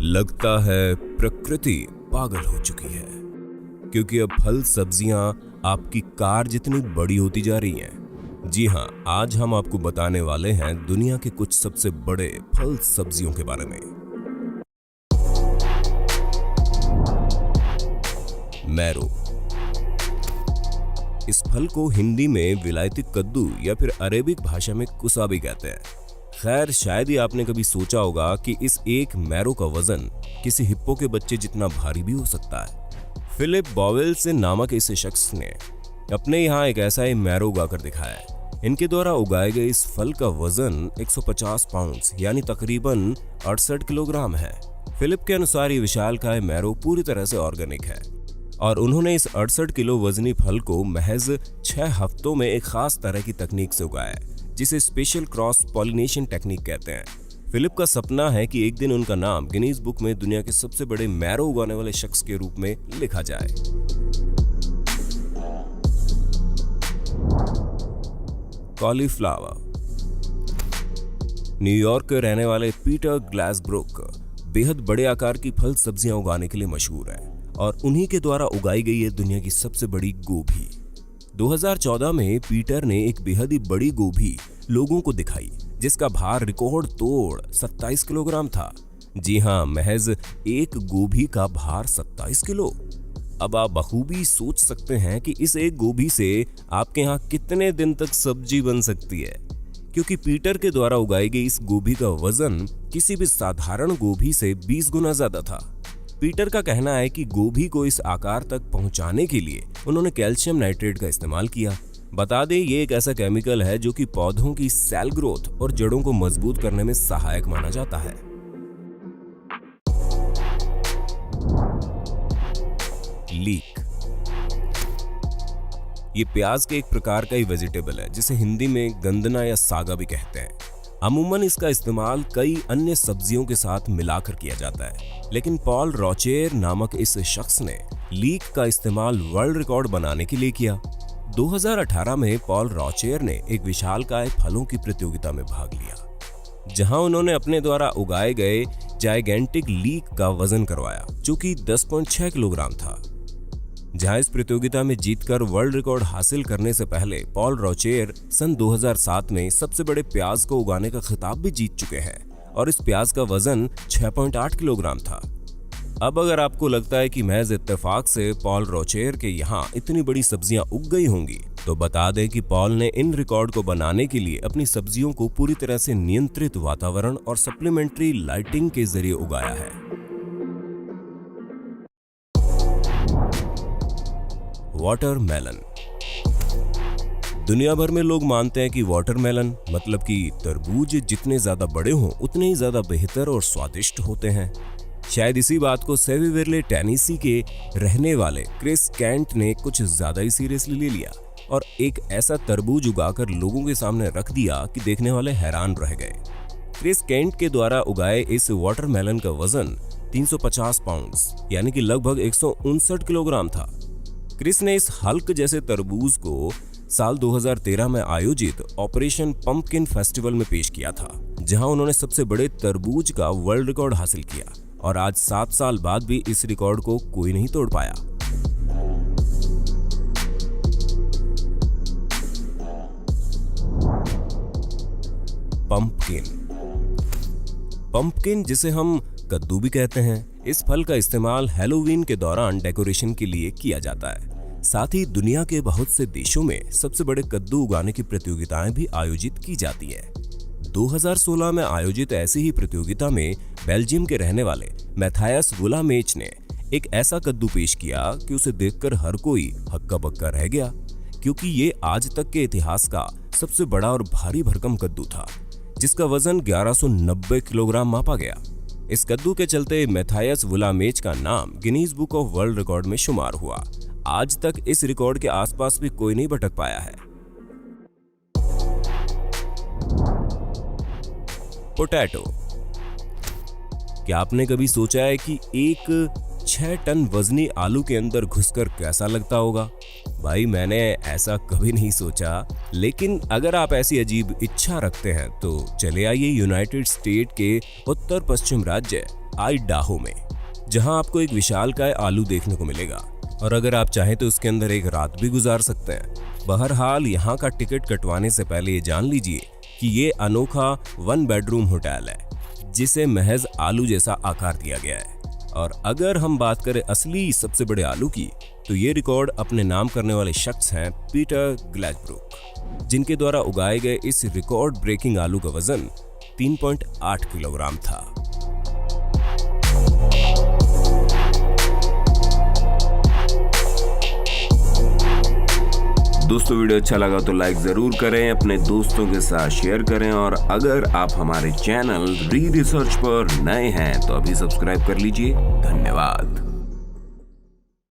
लगता है प्रकृति पागल हो चुकी है, क्योंकि अब फल सब्जियां आपकी कार जितनी बड़ी होती जा रही हैं। जी हां, आज हम आपको बताने वाले हैं दुनिया के कुछ सबसे बड़े फल सब्जियों के बारे में। मैरो। इस फल को हिंदी में विलायती कद्दू या फिर अरेबिक भाषा में कुसाबी कहते हैं। खैर, शायद ही आपने कभी सोचा होगा कि इस एक मैरो का वजन किसी हिप्पो के बच्चे जितना भारी भी हो सकता है। फिलिप बॉवेल्स नामक इस शख्स ने अपने यहाँ एक ऐसा ही मैरो उगाकर दिखाया है। इनके द्वारा उगाए गए इस फल का वजन 150 पाउंड्स यानी तकरीबन 68 किलोग्राम है। फिलिप के अनुसार ये विशालकाय मैरो पूरी तरह से ऑर्गेनिक है और उन्होंने इस 68 किलो वजनी फल को महज 6 हफ्तों में एक खास तरह की तकनीक से उगाया है, जिसे स्पेशल क्रॉस पॉलिनेशन टेक्निक कहते हैं। फिलिप का सपना है कि एक दिन उनका नाम गिनीज बुक में दुनिया के सबसे बड़े मैरो उगाने वाले शख्स के रूप में लिखा जाए। कॉलीफ्लावर। न्यूयॉर्क के रहने वाले पीटर ग्लासब्रोक बेहद बड़े आकार की फल सब्जियां उगाने के लिए मशहूर है और उन्हीं के द्वारा उगाई गई है दुनिया की सबसे बड़ी गोभी। 2014 में पीटर ने एक बेहद ही बड़ी गोभी लोगों को दिखाई, जिसका भार रिकॉर्ड तोड़ 27 किलोग्राम था। जी हां, महज एक गोभी का भार 27 किलो। अब आप बखूबी सोच सकते हैं कि इस एक गोभी से आपके यहाँ कितने दिन तक सब्जी बन सकती है, क्योंकि पीटर के द्वारा उगाई गई इस गोभी का वजन किसी भी साधारण गोभी से 20 गुना ज्यादा था। पीटर का कहना है कि गोभी को इस आकार तक पहुंचाने के लिए उन्होंने कैल्शियम नाइट्रेट का इस्तेमाल किया। बता दें, ये एक ऐसा केमिकल है जो कि पौधों की सेल ग्रोथ और जड़ों को मजबूत करने में सहायक माना जाता है। लीक। ये प्याज के एक प्रकार का ही वेजिटेबल है, जिसे हिंदी में गंदना या सागा भी कहते हैं। अमूमन इसका इस्तेमाल कई अन्य सब्जियों के साथ मिलाकर किया जाता है, लेकिन पॉल रोचेर नामक इस शख्स ने लीक का इस्तेमाल वर्ल्ड रिकॉर्ड बनाने के लिए किया। 2018 में पॉल रोचेर ने एक विशालकाय फलों की प्रतियोगिता में भाग लिया, जहां उन्होंने अपने द्वारा उगाए गए जायगेंटिक लीक का वजन करवाया, जो कि 10.6 किलोग्राम था। जहां इस प्रतियोगिता में जीतकर वर्ल्ड रिकॉर्ड हासिल करने से पहले पॉल रोचेर सन 2007 में सबसे बड़े प्याज को उगाने का खिताब भी जीत चुके हैं और इस प्याज का वजन 6.8 किलोग्राम था। अब अगर आपको लगता है कि महज इत्तेफाक से पॉल रोचेर के यहाँ इतनी बड़ी सब्जियां उग गई होंगी, तो बता दें कि पॉल ने इन रिकॉर्ड को बनाने के लिए अपनी सब्जियों को पूरी तरह से नियंत्रित वातावरण और सप्लीमेंट्री लाइटिंग के जरिए उगाया है। वाटरमेलन। दुनिया भर में लोग मानते हैं कि वाटरमेलन मतलब कि तरबूज जितने ज्यादा बड़े हों उतने ही ज्यादा बेहतर और स्वादिष्ट होते हैं। शायद इसी बात को सेविविरले टेनेसी के रहने वाले क्रिस कैंट ने कुछ ज्यादा ही सीरियसली ले लिया और एक ऐसा तरबूज उगाकर लोगों के सामने रख दिया कि देखने वाले हैरान रह गए। क्रिस कैंट के द्वारा उगाए इस वाटरमेलन का वजन 350 पाउंड्स यानी कि लगभग 159 किलोग्राम था। क्रिस ने इस हल्क जैसे तरबूज को साल 2013 में आयोजित ऑपरेशन पंपकिन फेस्टिवल में पेश किया था, जहां उन्होंने सबसे बड़े तरबूज का वर्ल्ड रिकॉर्ड हासिल किया और आज 7 साल बाद भी इस रिकॉर्ड को कोई नहीं तोड़ पाया। पंपकिन, जिसे हम कद्दू भी कहते हैं, इस फल का इस्तेमाल हैलोवीन के दौरान डेकोरेशन के लिए किया जाता है। साथ ही दुनिया के बहुत से देशों में सबसे बड़े कद्दू उगाने की प्रतियोगिताएं भी आयोजित की जाती हैं। 2016 में आयोजित ऐसी ही प्रतियोगिता में बेल्जियम के रहने वाले मैथायस वुलामेच ने एक ऐसा कद्दू पेश किया कि उसे देखकर हर कोई हक्का बक्का रह गया, क्योंकि ये आज तक के इतिहास का सबसे बड़ा और भारी भरकम कद्दू था, जिसका वजन 1190 किलोग्राम मापा गया। इस कद्दू के चलते मैथायस वुलामेच का नाम Guinness book of world record में शुमार हुआ। आज तक इस रिकॉर्ड के आसपास भी कोई नहीं भटक पाया है। पोटैटो। क्या आपने कभी सोचा है कि एक 6 टन वजनी आलू के अंदर घुसकर कैसा लगता होगा? भाई, मैंने ऐसा कभी नहीं सोचा, लेकिन अगर आप ऐसी अजीब इच्छा रखते हैं तो चले आइए यूनाइटेड स्टेट के उत्तर पश्चिम राज्य आइडाहो में, जहां आपको एक विशालकाय आलू देखने को मिलेगा और अगर आप चाहें तो उसके अंदर एक रात भी गुजार सकते हैं। बहरहाल यहाँ का टिकट कटवाने से पहले ये जान लीजिए कि ये अनोखा 1 बेडरूम होटल है जिसे महज आलू जैसा आकार दिया गया है। और अगर हम बात करें असली सबसे बड़े आलू की, तो ये रिकॉर्ड अपने नाम करने वाले शख्स हैं पीटर ग्लैजब्रुक, जिनके द्वारा उगाए गए इस रिकॉर्ड ब्रेकिंग आलू का वजन 3.8 किलोग्राम था। दोस्तों, वीडियो अच्छा लगा तो लाइक जरूर करें, अपने दोस्तों के साथ शेयर करें और अगर आप हमारे चैनल री रिसर्च पर नए हैं तो अभी सब्सक्राइब कर लीजिए। धन्यवाद।